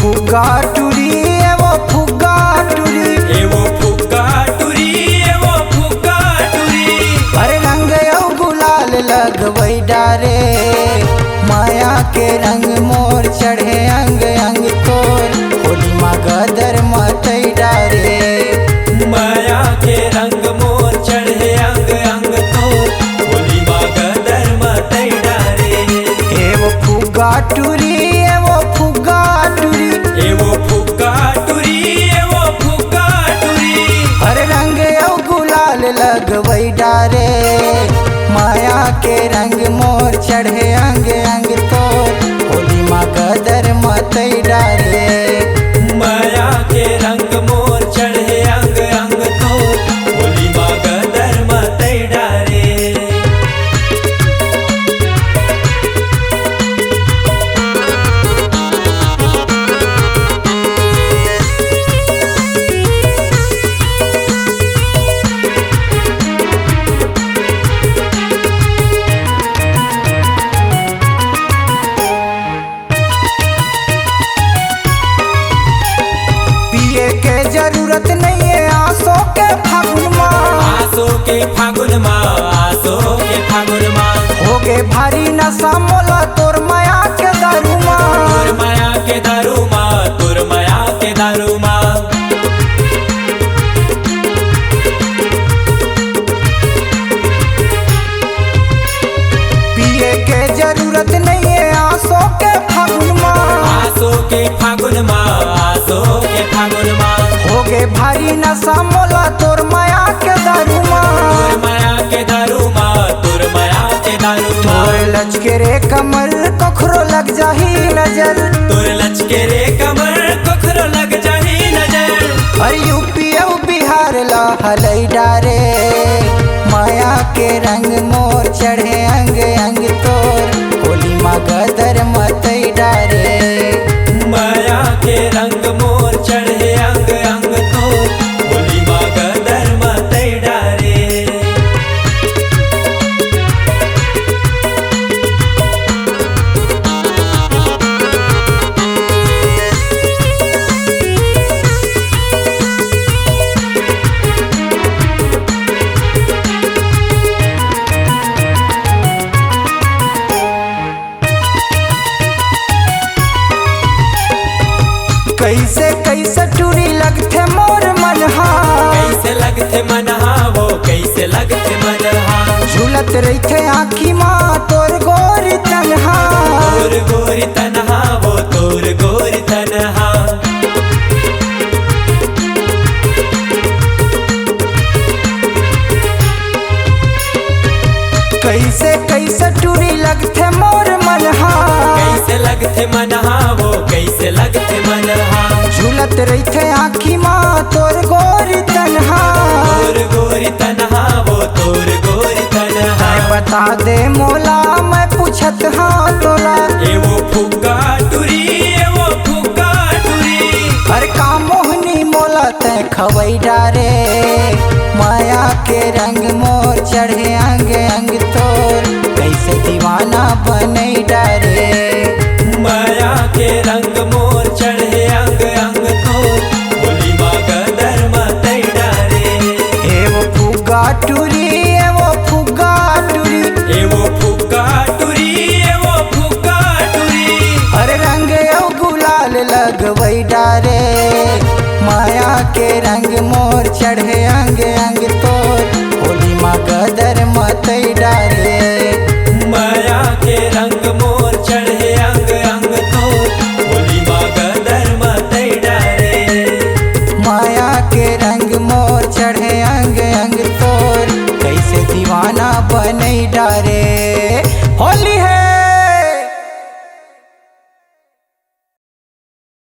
फुग्गा टुरी एवो फुग्गा टुरी अरे रंग यो गुलाल लगवई डारे माया के रंग मोर चढ़े अंग अंग तोर होली माँ गदर मतई डारे माया के रंग मोर चढ़े अंग अंग तोर होली माँ गदर मतई डारे एवो फुग्गा टुरी एवो फुग्गा टुरी अरे रंग यो गुलाल लगवई डारे माया के रंग मोर चढ़े अंग अंग तोर होली माँ गदर मतई डारे माया के रंग मोर चढ़े अंग अंग तोर होली माँ गदर मतई डारे पिए के जरूरत नहीं है आंसू के फागुन माँ आसो के फागुन माँ आसो के फागुन माँ होगे भारी नशा मोला तोर माया के दारू माँ तोर माया के दारू माँ तोर माया के दारू माँ पिए के जरूरत नहीं है आंसू के फागुन माँ आसो के फागुन माँ आसो के फागुन माँ होगे भारी नशा मोला तोर माया के दारू माँ तोर माया के दारू माँ तोर माया के दारू माँ तोर लचके रे कमर कखरो लग जाही नजर तोर लचके रे कमर कखरो लग जाही नजर अरे यूपी और बिहार ला हलई डारे माया के रंग मोर चढ़े अंग अंग तोर होली माँ गदर मतई डारे माया के रंग मोर चढ़े अंग अंग तोर होली माँ गदर मतई डारे कैसे कैसे टूरी लगथे मोर मनहा कैसे लगते मनहा वो कैसे लगते मनहा झूलत रहिथे आँखी माँ तोर गोरी तनहा तोर गोरी तनहा वो तोर गोरी तनहा कैसे कैसे टूरी लगथे मोर मनहा कैसे लगते मनहा वो कैसे लगते मनहा झूलत रहिथे आँखी माँ तोर गोरी तनहा तोर गोरी तनहा वो तोर गोरी तनहा बता दे मोला मैं पूछत हाँ तोला ए वो फुग्गा टुरी ए वो फुग्गा टुरी हर का मोहनी मोला ते खवई डारे माया के रंग मोर चढ़े अंग अंग तोर कैसे दीवाना बनई डारे माया के रंग मोर चढ़े अंग अंग तोर होली माँ गदर मतई डारे एवो फुग्गा टुरी एवो फुग्गा टुरी ए वो फुग्गा टुरी ए वो फुग्गा टुरी हर रंग यो गुलाल लगवई डारे माया के रंग मोर चढ़े अंग अंग तोर होली माँ गदर मतई